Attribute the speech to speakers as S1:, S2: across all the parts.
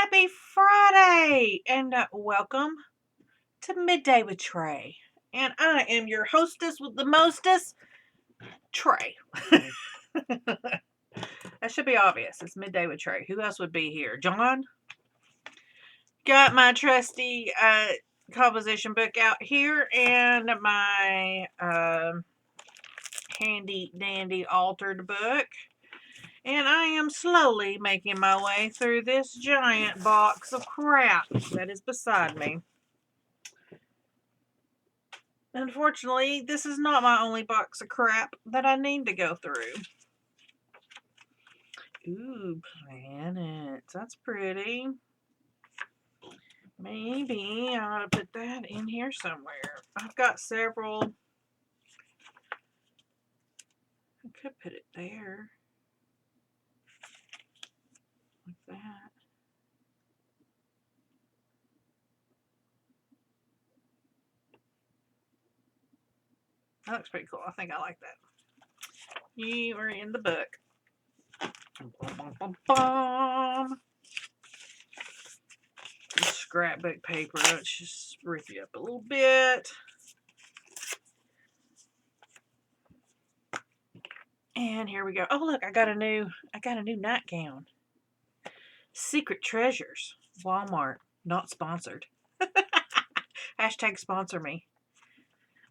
S1: Happy Friday and welcome to Midday with Trey. And I am your hostess with the mostest, Trey. That should be obvious. It's Midday with Trey. Who else would be here? John? Got my trusty composition book out here and my handy dandy altered book. And I am slowly making my way through this giant box of crap that is beside me. Unfortunately, this is not my only box of crap that I need to go through. Ooh, planets. That's pretty. Maybe I ought to put that in here somewhere. I've got several. I could put it there. Like that. That looks pretty cool. I think I like that. You are in the book. Scrapbook paper. Let's just spruce you up a little bit. And here we go. Oh look, I got a new nightgown. Secret Treasures. Walmart. Not sponsored. Hashtag sponsor me.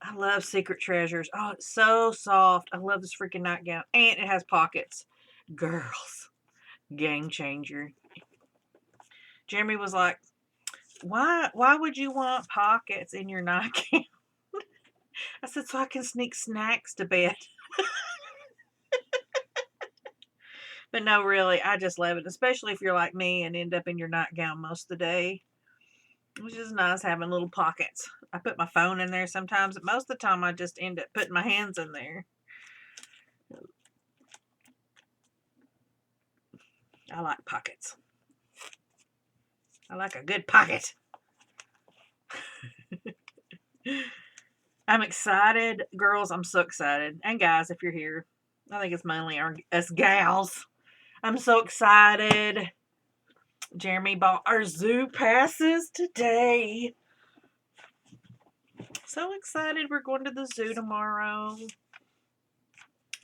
S1: I love Secret Treasures. Oh, it's so soft. I love this freaking nightgown. And it has pockets. Girls. Game changer. Jeremy was like, why would you want pockets in your nightgown? I said, so I can sneak snacks to bed. But no, really, I just love it. Especially if you're like me and end up in your nightgown most of the day. Which is nice having little pockets. I put my phone in there sometimes, but most of the time I just end up putting my hands in there. I like pockets. I like a good pocket. I'm excited. Girls, I'm so excited. And guys, if you're here, I think it's mainly us gals. I'm so excited. Jeremy bought our zoo passes today. So excited. We're going to the zoo tomorrow.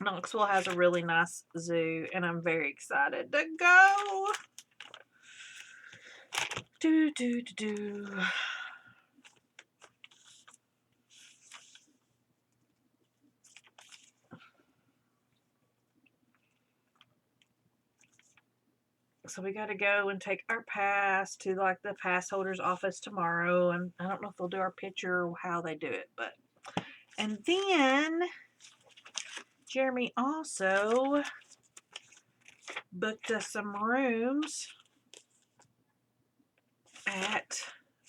S1: Knoxville has a really nice zoo, and I'm very excited to go. So we got to go and take our pass to like the pass holder's office tomorrow, and I don't know if they'll do our picture or how they do it, but and then Jeremy also booked us some rooms at,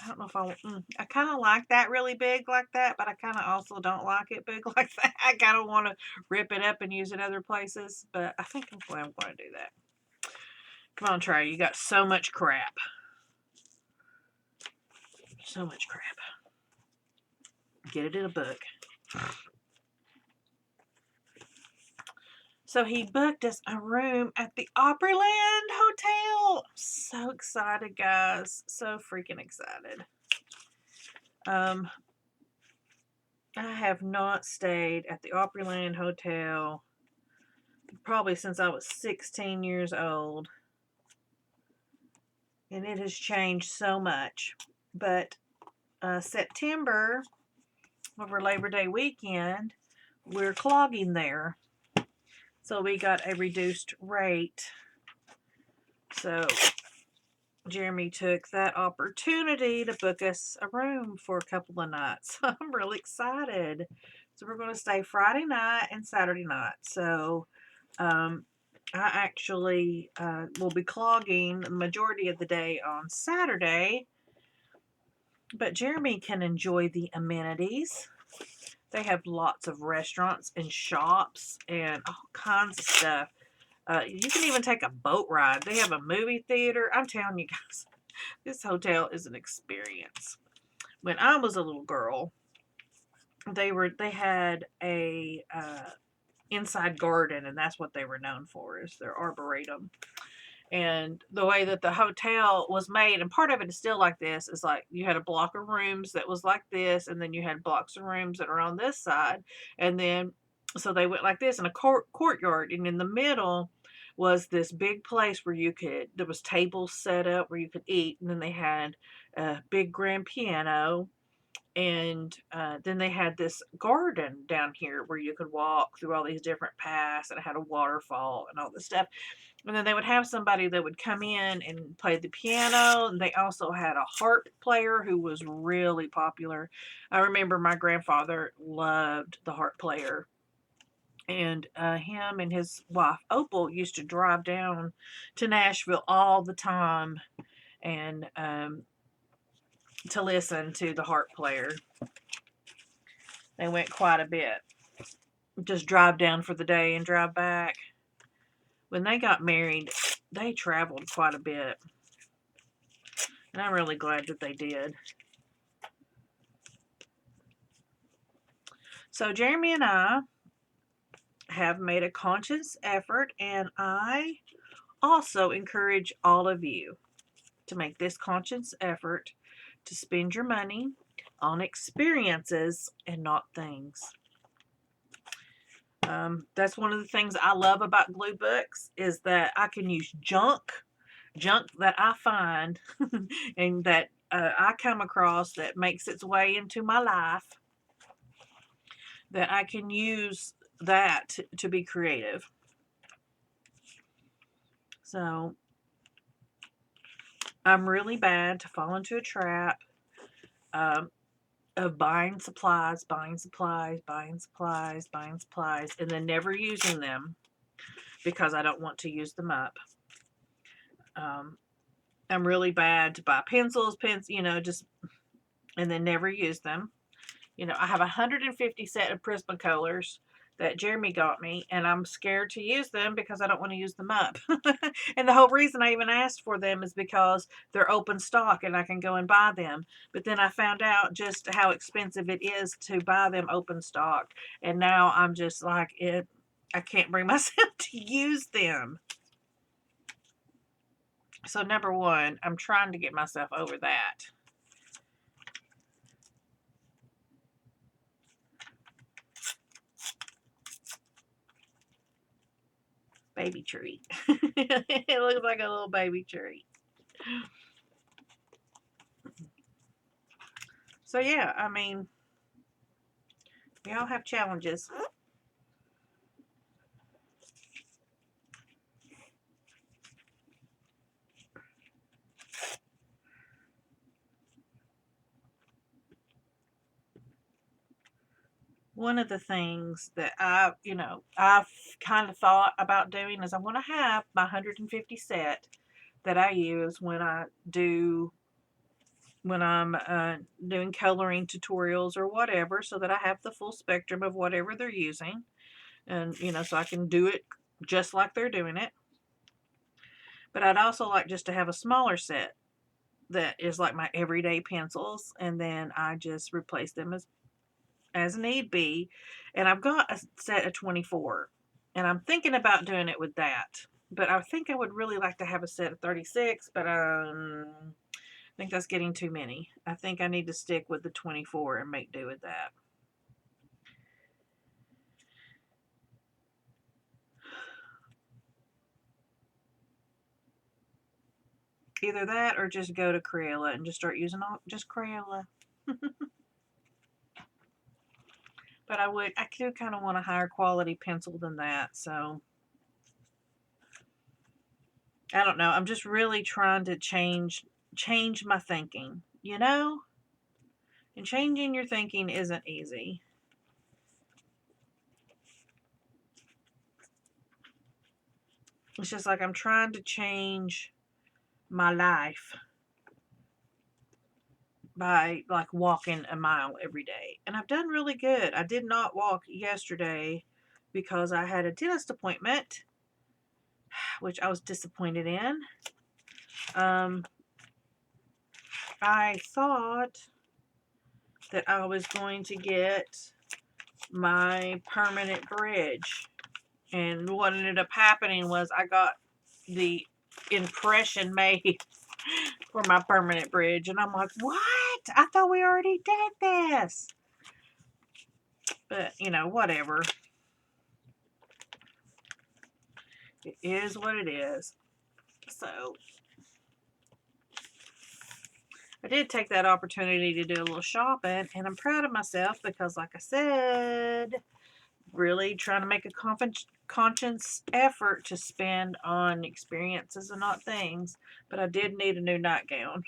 S1: I don't know if I kind of like that really big like that, but I kind of also don't like it big like that. I kind of want to rip it up and use it other places, but I think I'm going to do that. Come on, Trey. You got so much crap. So much crap. Get it in a book. So he booked us a room at the Opryland Hotel. I'm so excited, guys. So freaking excited. I have not stayed at the Opryland Hotel probably since I was 16 years old. And it has changed so much. But September, over Labor Day weekend, we're clogging there. So we got a reduced rate. So Jeremy took that opportunity to book us a room for a couple of nights. I'm really excited. So we're going to stay Friday night and Saturday night. So I actually will be clogging the majority of the day on Saturday. But Jeremy can enjoy the amenities. They have lots of restaurants and shops and all kinds of stuff. You can even take a boat ride. They have a movie theater. I'm telling you guys, this hotel is an experience. When I was a little girl, they had a inside garden, and that's what they were known for, is their arboretum. And the way that the hotel was made, and part of it is still like this, is like you had a block of rooms that was like this, and then you had blocks of rooms that are on this side. And then, so they went like this in a courtyard, and in the middle was this big place where there was tables set up where you could eat, and then they had a big grand piano, and then they had this garden down here where you could walk through all these different paths, and it had a waterfall and all this stuff. And then they would have somebody that would come in and play the piano. And they also had a harp player who was really popular. I remember my grandfather loved the harp player. And him and his wife, Opal, used to drive down to Nashville all the time and to listen to the harp player. They went quite a bit. Just drive down for the day and drive back. When they got married, they traveled quite a bit. And I'm really glad that they did. So Jeremy and I have made a conscious effort, and I also encourage all of you to make this conscious effort to spend your money on experiences and not things. That's one of the things I love about Gluebooks, is that I can use junk that I find and that I come across that makes its way into my life, that I can use that to be creative. So I'm really bad to fall into a trap of buying supplies, and then never using them because I don't want to use them up. I'm really bad to buy pencils, pens, and then never use them. I have 150 set of Prismacolors that Jeremy got me, and I'm scared to use them because I don't want to use them up. And the whole reason I even asked for them is because they're open stock and I can go and buy them. But then I found out just how expensive it is to buy them open stock. And now I'm just like, I can't bring myself to use them. So number one, I'm trying to get myself over that. Baby tree. It looks like a little baby tree. So yeah, I mean, we all have challenges. One of the things that I've kind of thought about doing is I want to have my 150 set that I use when I'm doing coloring tutorials or whatever, so that I have the full spectrum of whatever they're using, and so I can do it just like they're doing it. But I'd also like just to have a smaller set that is like my everyday pencils, and then I just replace them as need be. And I've got a set of 24, and I'm thinking about doing it with that. But I think I would really like to have a set of 36, but I think that's getting too many. I think I need to stick with the 24 and make do with that. Either that or just go to Crayola and just start using just Crayola. But I do kind of want a higher quality pencil than that, so I don't know. I'm just really trying to change my thinking, And changing your thinking isn't easy. It's just like I'm trying to change my life by like walking a mile every day. And I've done really good. I did not walk yesterday because I had a dentist appointment, which I was disappointed in. I thought that I was going to get my permanent bridge. And what ended up happening was I got the impression made for my permanent bridge. And I'm like, what? I thought we already did this. But, you know, whatever. It is what it is. So, I did take that opportunity to do a little shopping, and I'm proud of myself because, like I said, really trying to make a conscious effort to spend on experiences and not things. But I did need a new nightgown.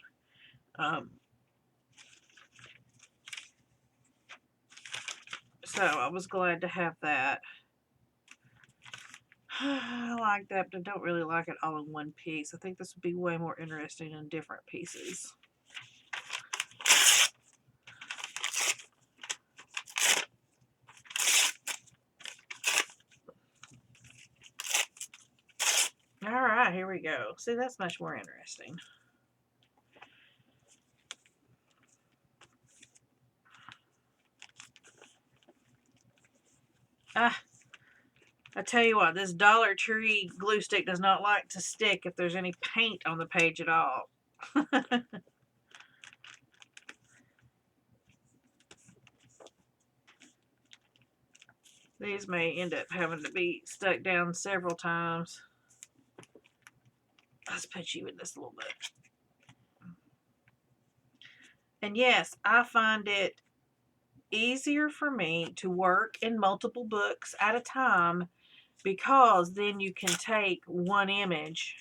S1: So I was glad to have that. I like that, but I don't really like it all in one piece. I think this would be way more interesting in different pieces. Alright, here we go. See, that's much more interesting. I tell you what, this Dollar Tree glue stick does not like to stick if there's any paint on the page at all. These may end up having to be stuck down several times. Let's put you in this a little bit. And yes, I find it easier for me to work in multiple books at a time because then you can take one image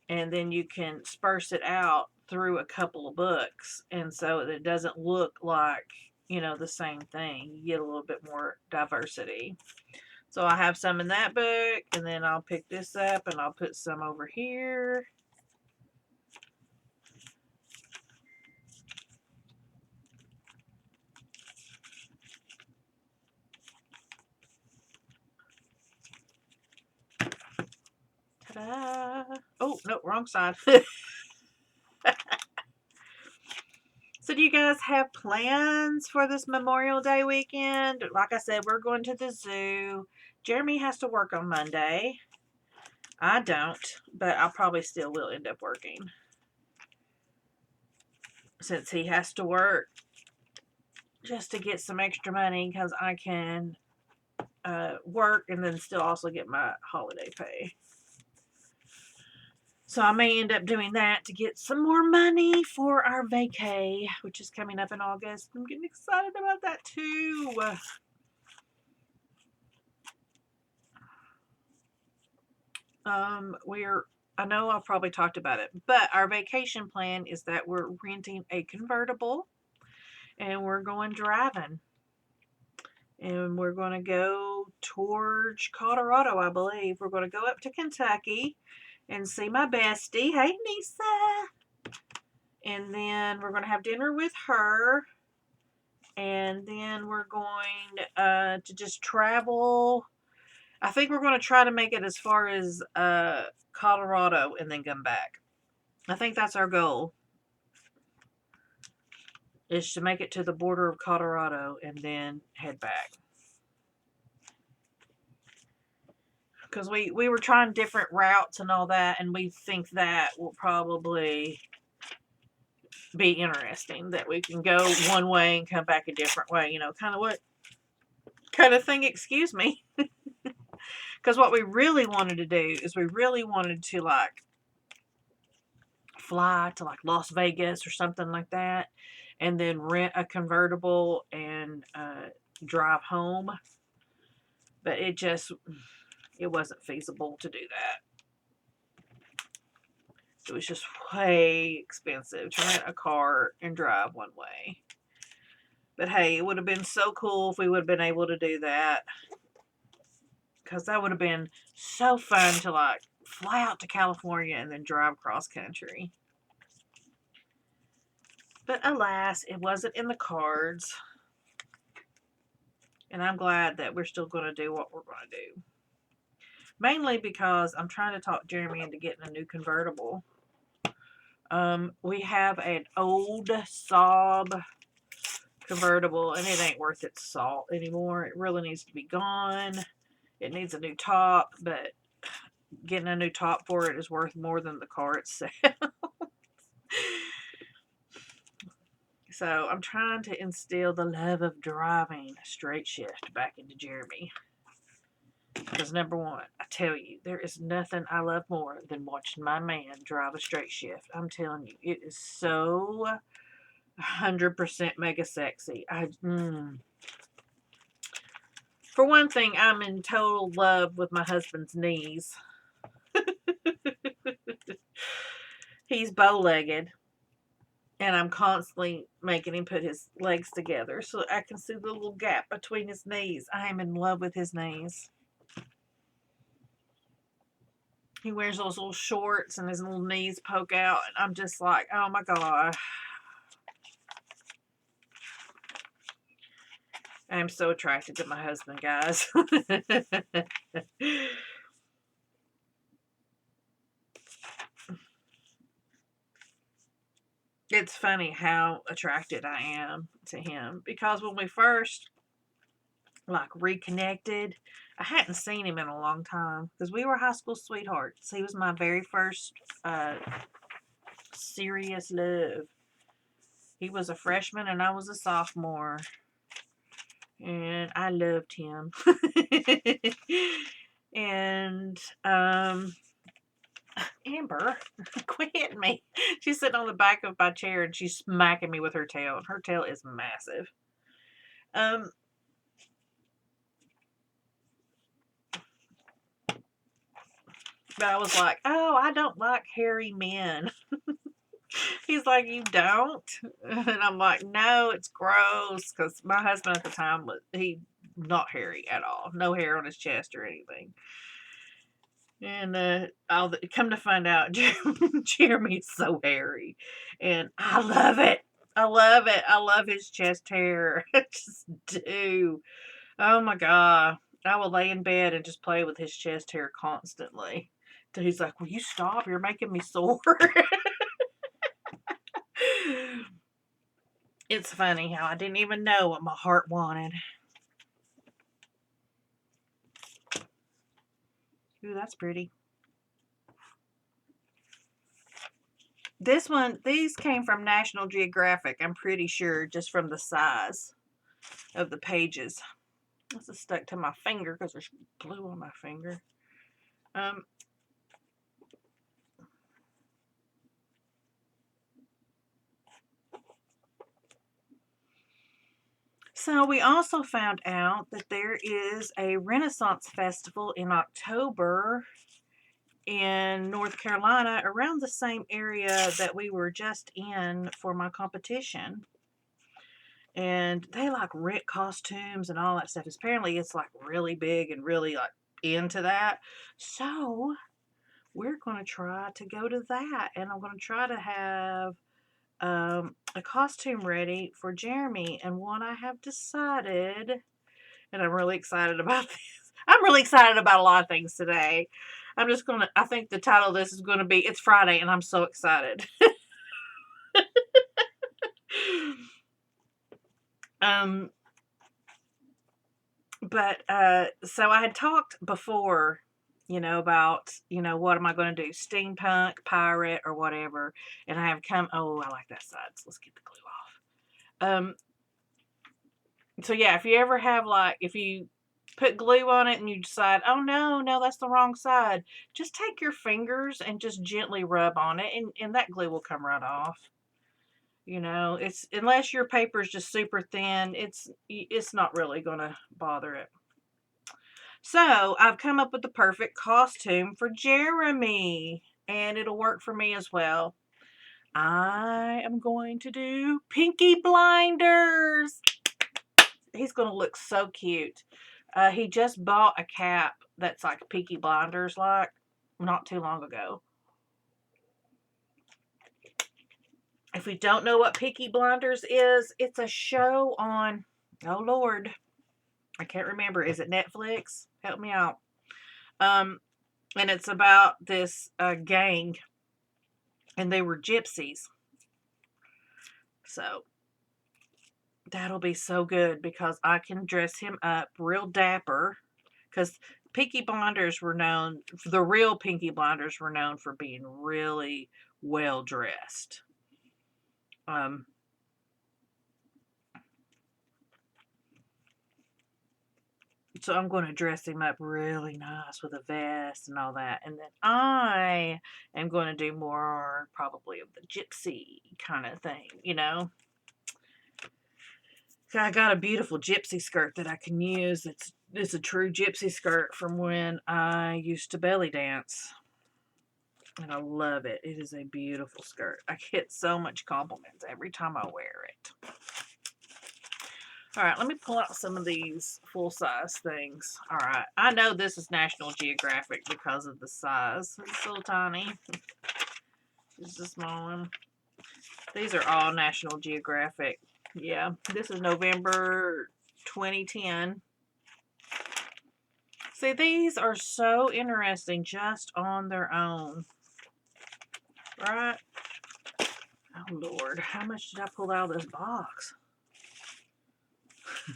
S1: and then you can disperse it out through a couple of books, and so it doesn't look like, you know, the same thing. You get a little bit more diversity. So I have some in that book, and then I'll pick this up and I'll put some over here. Ta-da! Oh, no, wrong side. So do you guys have plans for this Memorial Day weekend? Like I said, we're going to the zoo. Jeremy has to work on Monday. I don't, but I probably still will end up working. Since he has to work just to get some extra money because I can work and then still also get my holiday pay. So I may end up doing that to get some more money for our vacay, which is coming up in August. I'm getting excited about that too. I know I've probably talked about it, but our vacation plan is that we're renting a convertible and we're going driving. And we're going to go towards Colorado, I believe. We're going to go up to Kentucky and see my bestie. Hey, Nisa. And then we're going to have dinner with her. And then we're going to just travel. I think we're going to try to make it as far as Colorado and then come back. I think that's our goal. Is to make it to the border of Colorado and then head back. Because we were trying different routes and all that, and we think that will probably be interesting, that we can go one way and come back a different way, you know, kind of thing, excuse me. Because what we really wanted to do is we really wanted to, like, fly to, like, Las Vegas or something like that, and then rent a convertible and drive home. But it wasn't feasible to do that. It was just way expensive to rent a car and drive one way. But hey, it would have been so cool if we would have been able to do that. Because that would have been so fun to, like, fly out to California and then drive cross country. But alas, it wasn't in the cards. And I'm glad that we're still going to do what we're going to do. Mainly because I'm trying to talk Jeremy into getting a new convertible. We have an old Saab convertible, and it ain't worth its salt anymore. It really needs to be gone. It needs a new top, but getting a new top for it is worth more than the car itself. So I'm trying to instill the love of driving a straight shift back into Jeremy. Because number one, I tell you, there is nothing I love more than watching my man drive a straight shift. I'm telling you, it is so 100% mega sexy. For one thing, I'm in total love with my husband's knees. He's bow-legged, and I'm constantly making him put his legs together so I can see the little gap between his knees. I am in love with his knees. He wears those little shorts and his little knees poke out, and I'm just like, oh my God. I am so attracted to my husband, guys. It's funny how attracted I am to him, because when we first reconnected, I hadn't seen him in a long time because we were high school sweethearts. He was my very first serious love. He was a freshman and I was a sophomore, and I loved him. And Amber, quit hitting me. She's sitting on the back of my chair and she's smacking me with her tail, and her tail is massive. But I was like, oh, I don't like hairy men. He's like, you don't? And I'm like, no, it's gross. Because my husband at the time he not hairy at all. No hair on his chest or anything. And I'll come to find out, Jeremy's so hairy. And I love it. I love it. I love his chest hair. I just do. Oh my God. I will lay in bed and just play with his chest hair constantly. So he's like, will you stop? You're making me sore. It's funny how I didn't even know what my heart wanted. Ooh, that's pretty. These came from National Geographic, I'm pretty sure, just from the size of the pages. This is stuck to my finger because there's glue on my finger. So we also found out that there is a Renaissance Festival in October in North Carolina, around the same area that we were just in for my competition. And they rent costumes and all that stuff. Apparently it's really big and really into that. So we're going to try to go to that, and I'm going to try to have a costume ready for Jeremy. And what I have decided, and I'm really excited about this. I'm really excited about a lot of things today. I think the title of this is going to be, It's Friday and I'm so excited. So I had talked before, about, what am I going to do? Steampunk, pirate, or whatever. And I have oh, I like that side. So let's get the glue off. So yeah, if you ever have if you put glue on it and you decide, oh no, that's the wrong side, just take your fingers and just gently rub on it, and that glue will come right off. It's, unless your paper is just super thin, it's not really gonna bother it. So I've come up with the perfect costume for Jeremy, and it'll work for me as well. I am going to do Pinky Blinders. He's going to look so cute. He just bought a cap that's like Peaky Blinders not too long ago. If you don't know what Peaky Blinders is, it's a show on, oh Lord, I can't remember. Is it Netflix? Help me out. And it's about this gang, and they were gypsies. So that'll be so good because I can dress him up real dapper. Because Peaky Blinders were known, the real Peaky Blinders were known for being really well dressed. So I'm going to dress him up really nice with a vest and all that. And then I am going to do more probably of the gypsy kind of thing, you know. I got a beautiful gypsy skirt that I can use. It's a true gypsy skirt from when I used to belly dance. And I love it. It is a beautiful skirt. I get so much compliments every time I wear it. All right, let me pull out some of these full-size things. All right, I know this is National Geographic because of the size. It's so tiny. This is a small one. These are all National Geographic. Yeah, this is November 2010. See, these are so interesting just on their own. Right? Oh, Lord. How much did I pull out of this box?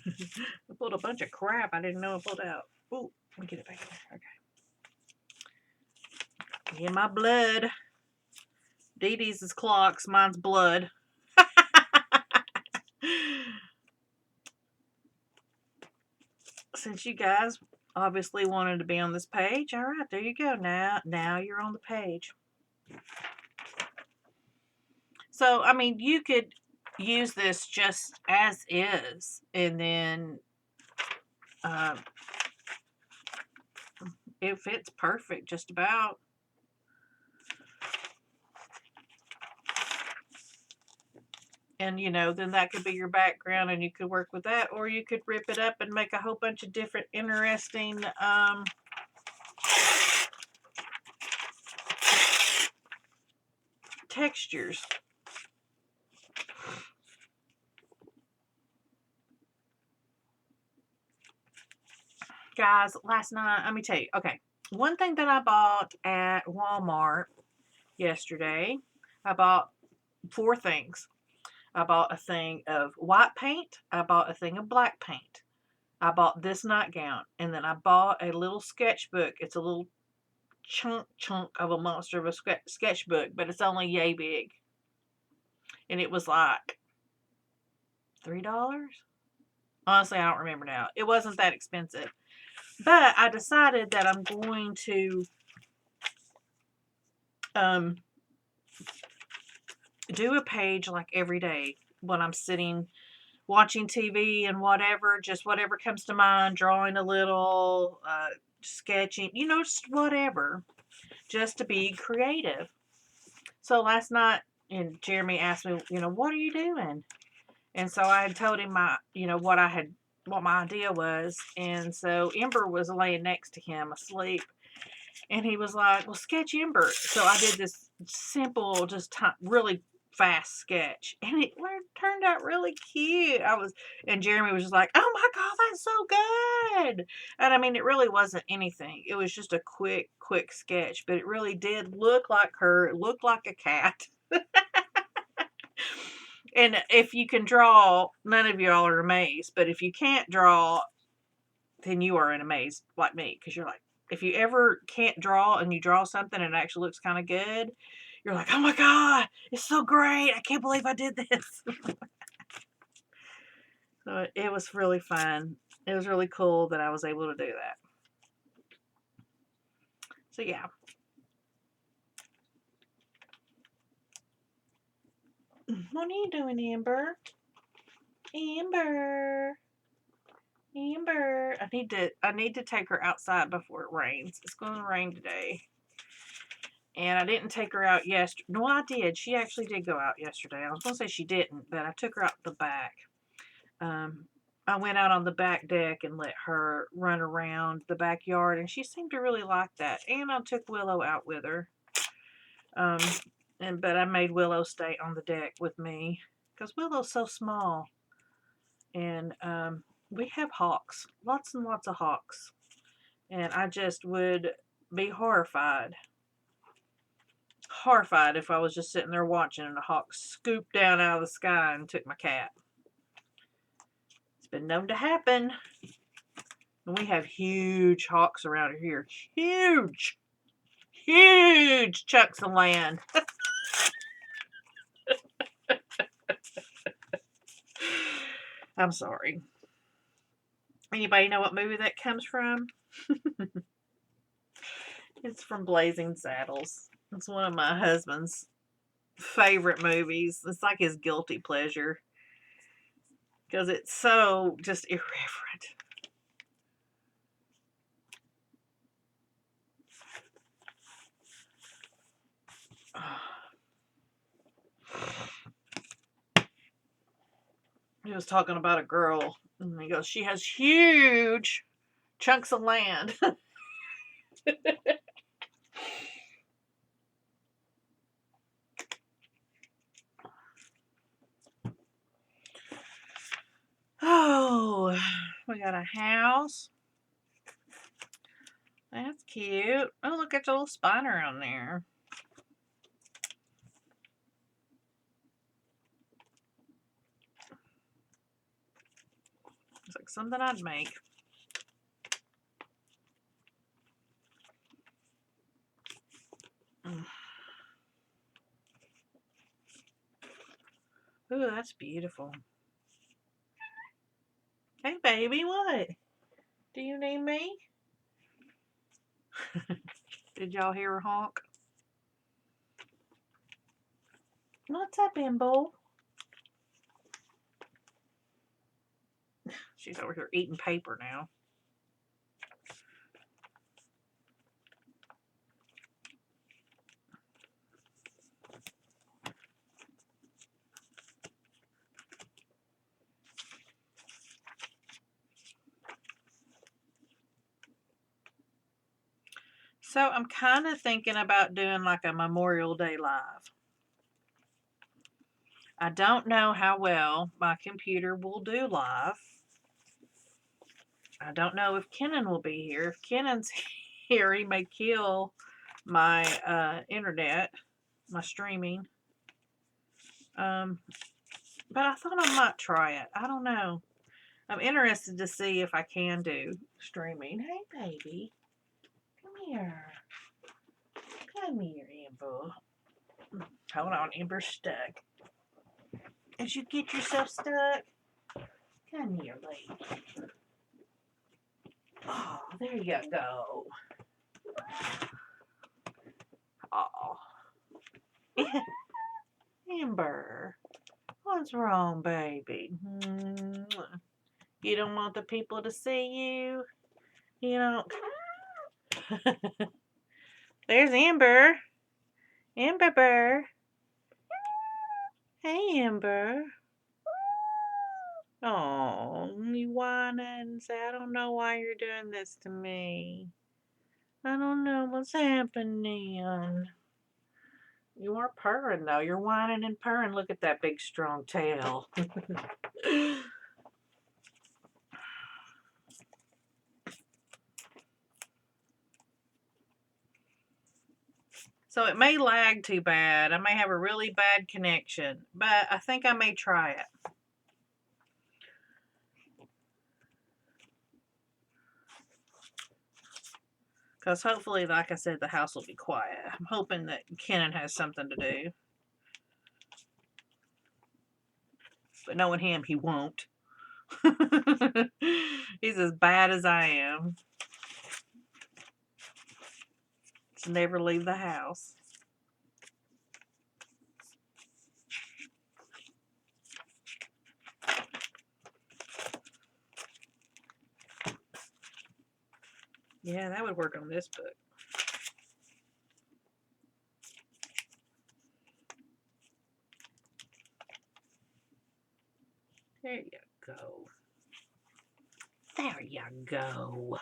S1: I pulled a bunch of crap I didn't know I pulled out. Ooh, let me get it back in there. Okay. In my blood. Dede's is clocks. Mine's blood. Since you guys obviously wanted to be on this page, all right, there you go. Now you're on the page. So, I mean, you could use this just as is, and then it fits perfect just about. And, you know, then that could be your background and you could work with that, or you could rip it up and make a whole bunch of different interesting textures. Guys, last night, let me tell you, okay, one thing that I bought at Walmart yesterday, I bought 4 things. I bought a thing of white paint, I bought a thing of black paint, I bought this nightgown, and then I bought a little sketchbook. It's a little chunk of a monster of a sketchbook, but it's only yay big. And it was like $3. Honestly, I don't remember now. It wasn't that expensive. But I decided that I'm going to do a page like every day when I'm sitting watching TV and whatever, just whatever comes to mind, drawing a little, sketching, you know, just whatever, just to be creative. So last night, and Jeremy asked me, you know, what are you doing? And so I had told him my, you know, what my idea was. And so Ember was laying next to him asleep. And he was like, well, sketch Ember. So I did this simple, just really fast sketch. And it turned out really cute. And Jeremy was just like, oh my God, that's so good. And I mean, it really wasn't anything. It was just a quick sketch. But it really did look like her. It looked like a cat. And if you can draw, none of y'all are amazed. But if you can't draw, then you are in amaze like me. Because you're like, if you ever can't draw and you draw something and it actually looks kind of good, you're like, oh my God, it's so great. I can't believe I did this. So it was really fun. It was really cool that I was able to do that. So yeah. What are you doing, Amber? Amber. I need to take her outside before it rains. It's going to rain today. And I didn't take her out yesterday. No, I did. She actually did go out yesterday. I was going to say she didn't, but I took her out the back. I went out on the back deck and let her run around the backyard, and she seemed to really like that. And I took Willow out with her. But I made Willow stay on the deck with me because Willow's so small. And we have hawks, lots and lots of hawks. And I just would be horrified if I was just sitting there watching and a hawk scooped down out of the sky and took my cat. It's been known to happen. And we have huge hawks around here. Huge. Huge chunks of land. I'm sorry. Anybody know what movie that comes from? It's from Blazing Saddles. It's one of my husband's favorite movies. It's like his guilty pleasure. Because it's so just irreverent. He was talking about a girl. And he goes, she has huge chunks of land. Oh, we got a house. That's cute. Oh, look at the little spider on there. It's like something I'd make. Ooh, that's beautiful. Hey, baby, what? Do you need me? Did y'all hear her honk? What's up, Bimbo? She's over here eating paper now. So I'm kind of thinking about doing like a Memorial Day live. I don't know how well my computer will do live. I don't know if Kenan will be here. If Kenan's here, he may kill my internet, my streaming. But I thought I might try it. I don't know. I'm interested to see if I can do streaming. Hey, baby. Come here. Come here, Amber. Hold on, Amber's stuck. As you get yourself stuck, come here, lady. Oh, there you go. Oh. Amber, what's wrong, baby? You don't want the people to see you? You don't? There's Amber. Amber Burr. Hey, Amber. Oh, you whining and say, I don't know why you're doing this to me. I don't know what's happening. You are purring, though. You're whining and purring. Look at that big, strong tail. So it may lag too bad. I may have a really bad connection, but I think I may try it. Because hopefully, like I said, the house will be quiet. I'm hoping that Kenan has something to do. But knowing him, he won't. He's as bad as I am. To never leave the house. Yeah, that would work on this book. There you go. There you go.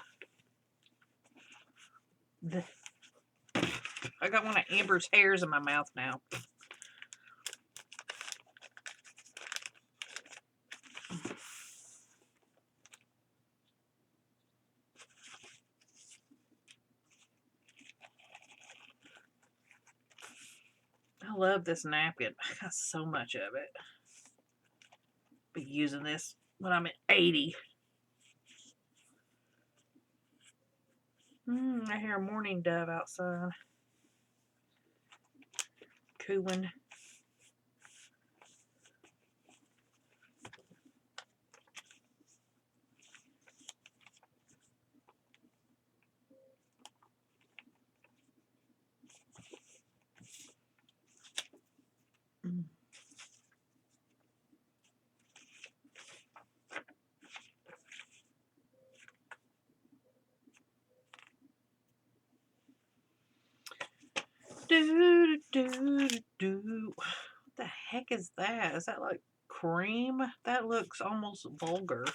S1: I got one of Amber's hairs in my mouth now. I love this napkin. I got so much of it. Be using this when I'm at 80. I hear a mourning dove outside. Cooing. Do, do, do, do. What the heck is that? Is that like cream? That looks almost vulgar.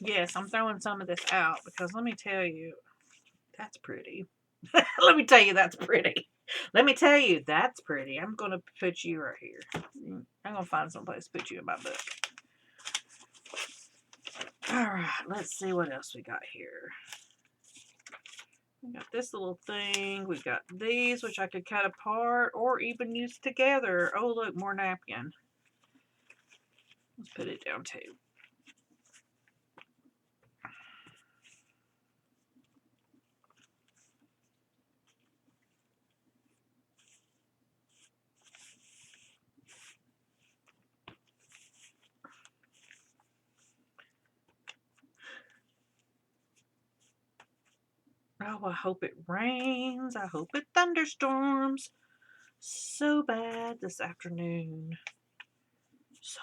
S1: Yes, I'm throwing some of this out because let me tell you, that's pretty. Let me tell you, that's pretty. Let me tell you, that's pretty. I'm going to put you right here. I'm going to find someplace to put you in my book. Alright, let's see what else we got here. We got this little thing. We got these, which I could cut apart or even use together. Oh, look, more napkin. Let's put it down too. Oh, I hope it rains. I hope it thunderstorms so bad this afternoon. So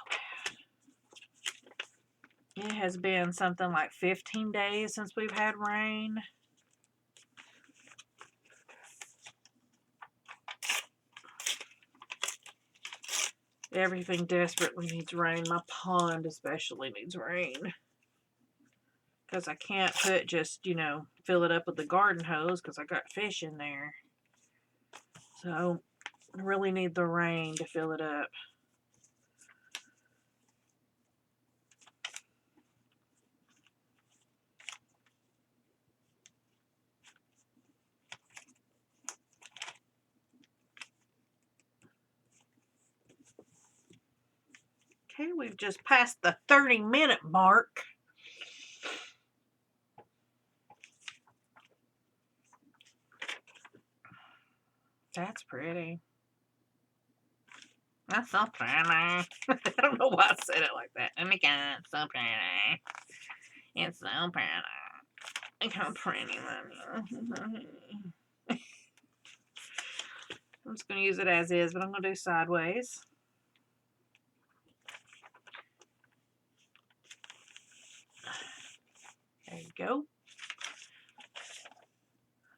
S1: bad. It has been something like 15 days since we've had rain. Everything desperately needs rain. My pond especially needs rain. Because I can't put just, fill it up with the garden hose because I got fish in there. So I really need the rain to fill it up. Okay, we've just passed the 30-minute mark. That's pretty. That's so pretty. I don't know why I said it like that. Oh my god, it's so pretty. It's so pretty. Look how pretty, Mommy. I'm just going to use it as is, but I'm going to do sideways. There you go.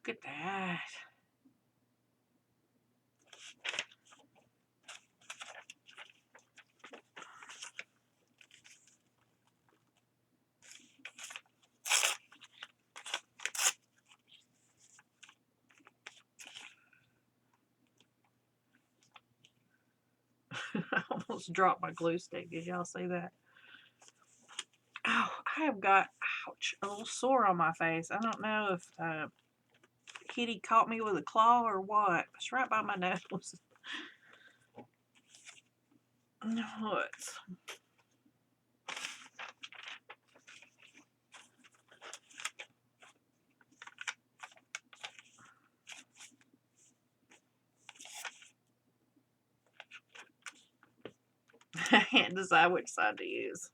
S1: Look at that. I almost dropped my glue stick. Did y'all see that? Oh, I have got, ouch, a little sore on my face. I don't know if kitty caught me with a claw or what. It's right by my nose. No, it's... I can't decide which side to use.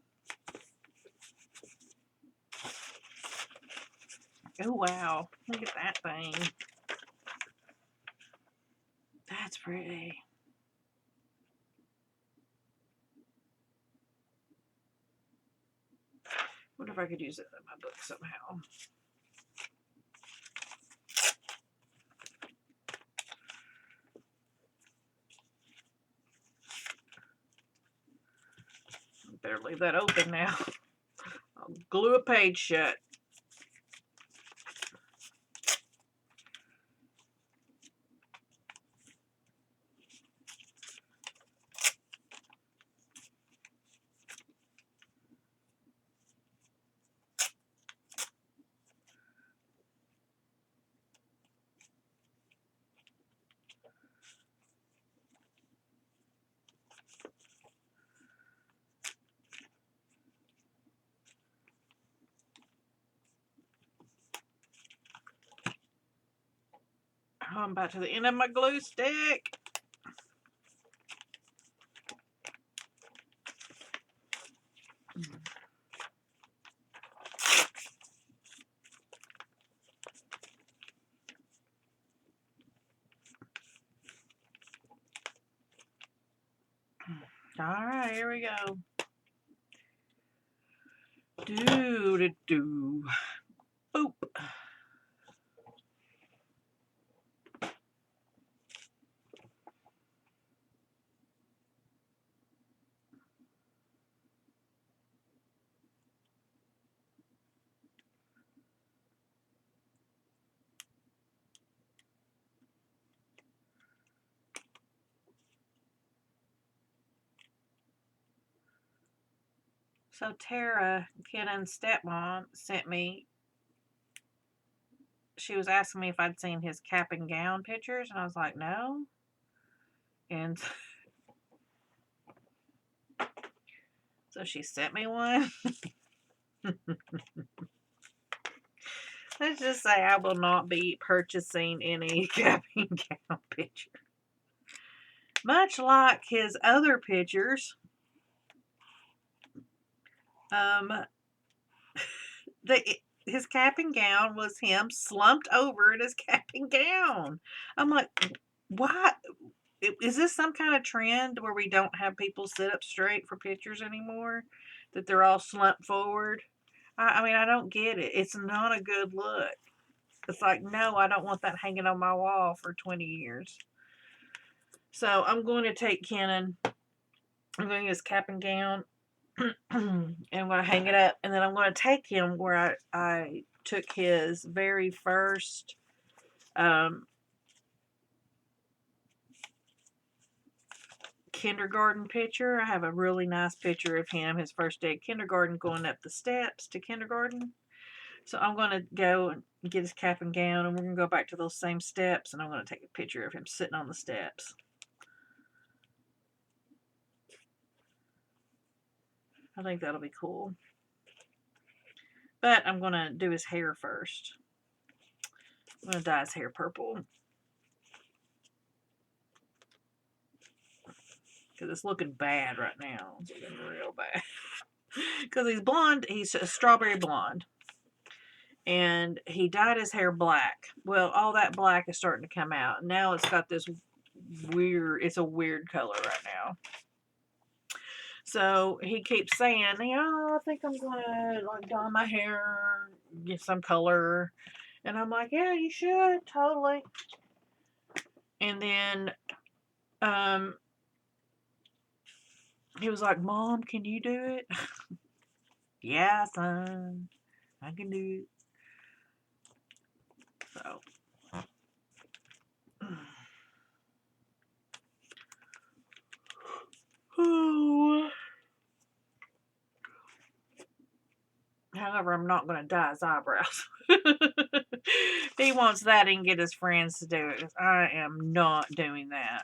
S1: Oh, wow. Look at that thing. That's pretty. Wonder if I could use it in my book somehow. Better leave that open now. I'll glue a page shut. Oh, I'm about to the end of my glue stick. Alright, here we go. Do. Boop. So Tara, Kennan's stepmom, sent me, she was asking me if I'd seen his cap and gown pictures, and I was like, no. And so she sent me one. Let's just say I will not be purchasing any cap and gown picture. Much like his other pictures, his cap and gown was him slumped over in his cap and gown. I'm like, why? Is this some kind of trend where we don't have people sit up straight for pictures anymore? That they're all slumped forward? I mean, I don't get it. It's not a good look. It's like, no, I don't want that hanging on my wall for 20 years. So I'm going to take Kennan. I'm going to use cap and gown. And I'm going to hang it up. And then I'm going to take him where I took his very first kindergarten picture. I have a really nice picture of him, his first day of kindergarten, going up the steps to kindergarten. So I'm going to go and get his cap and gown, and we're going to go back to those same steps, and I'm going to take a picture of him sitting on the steps. I think that'll be cool. But I'm going to do his hair first. I'm going to dye his hair purple. Because it's looking bad right now. It's looking real bad. Because he's blonde. He's a strawberry blonde. And he dyed his hair black. Well, all that black is starting to come out. Now it's got this weird, it's a weird color right now. So he keeps saying, I think I'm going to like dye my hair, get some color. And I'm like, yeah, you should, totally. And then he was like, Mom, can you do it? Yeah, son, I can do it. So. However, I'm not going to dye his eyebrows. He wants that, he can get his friends to do it. I am not doing that.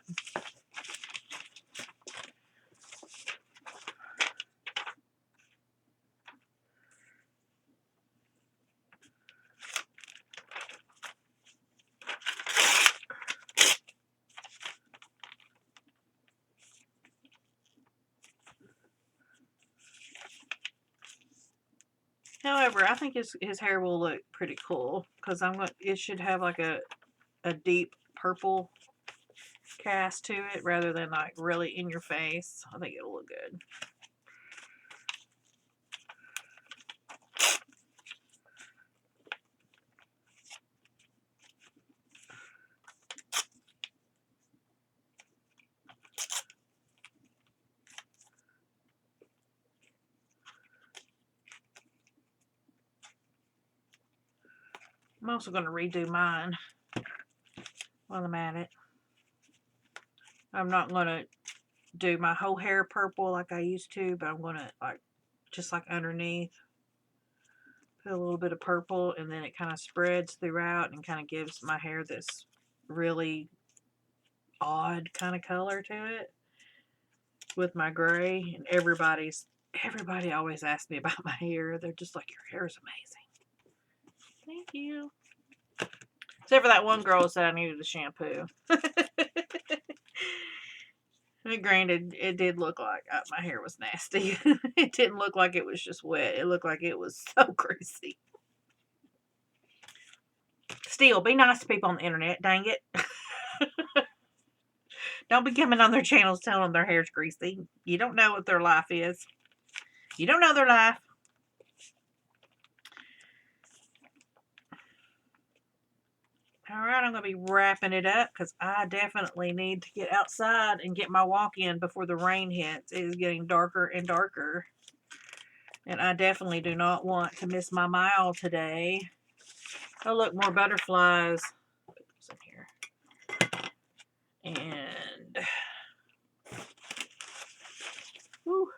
S1: However, I think his hair will look pretty cool because it should have like a deep purple cast to it rather than like really in your face. I think it'll look good. I'm also going to redo mine while I'm at it. I'm not going to do my whole hair purple like I used to, but I'm going to just like underneath, put a little bit of purple, and then it kind of spreads throughout and kind of gives my hair this really odd kind of color to it with my gray. And everybody always asks me about my hair. They're just like, your hair is amazing. Thank you. Except for that one girl who said I needed a shampoo. Granted, it did look like my hair was nasty. It didn't look like it was just wet. It looked like it was so greasy. Still, be nice to people on the internet. Dang it. Don't be coming on their channels telling them their hair's greasy. You don't know what their life is. You don't know their life. Alright, I'm going to be wrapping it up because I definitely need to get outside and get my walk in before the rain hits. It is getting darker and darker. And I definitely do not want to miss my mile today. Oh, look, more butterflies. Put those in here. And... whew.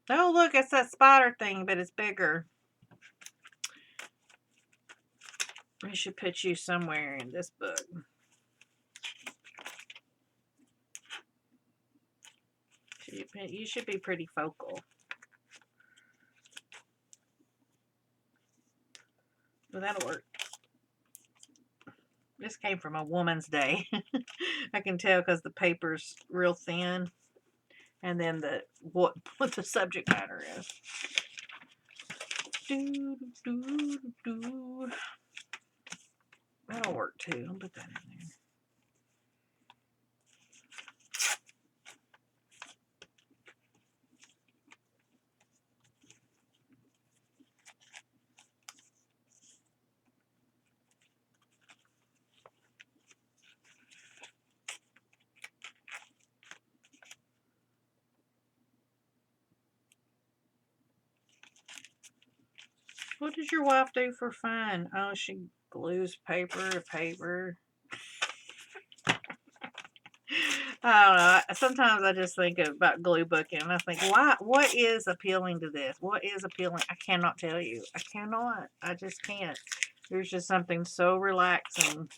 S1: Oh, look, it's that spider thing, but it's bigger. I should put you somewhere in this book. You should be pretty focal. Well, that'll work. This came from a woman's day. I can tell because the paper's real thin. And then what the subject matter is. That'll work too. I'll put that in there. What does your wife do for fun? Oh, she glues paper to paper. I don't know. Sometimes I just think about Gluebook and I think, why? What is appealing to this? What is appealing? I cannot tell you. I cannot. I just can't. There's just something so relaxing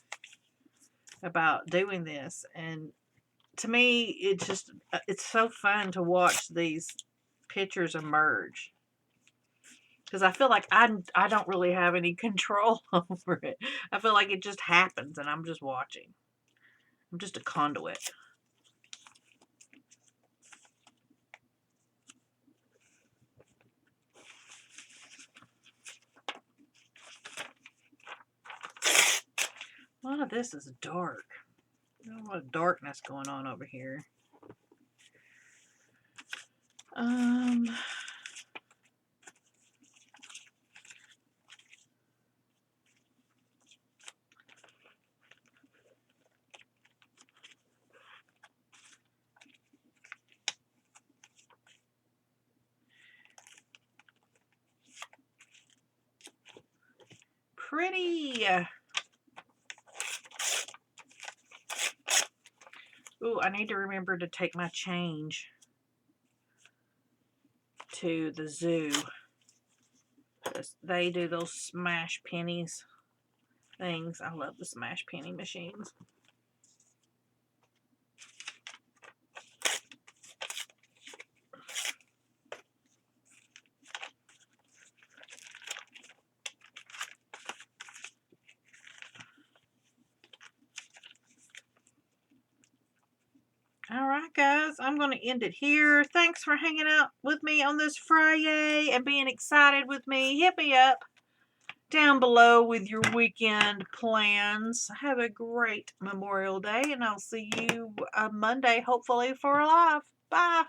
S1: about doing this. And to me, it's so fun to watch these pictures emerge. Because I feel like I don't really have any control over it. I feel like it just happens and I'm just watching. I'm just a conduit. A lot of this is dark. There's a lot of darkness going on over here. Pretty. Ooh, I need to remember to take my change to the zoo. They do those smash pennies things. I love the smash penny machines. Alright guys, I'm going to end it here. Thanks for hanging out with me on this Friday and being excited with me. Hit me up down below with your weekend plans. Have a great Memorial Day and I'll see you Monday hopefully for a live. Bye.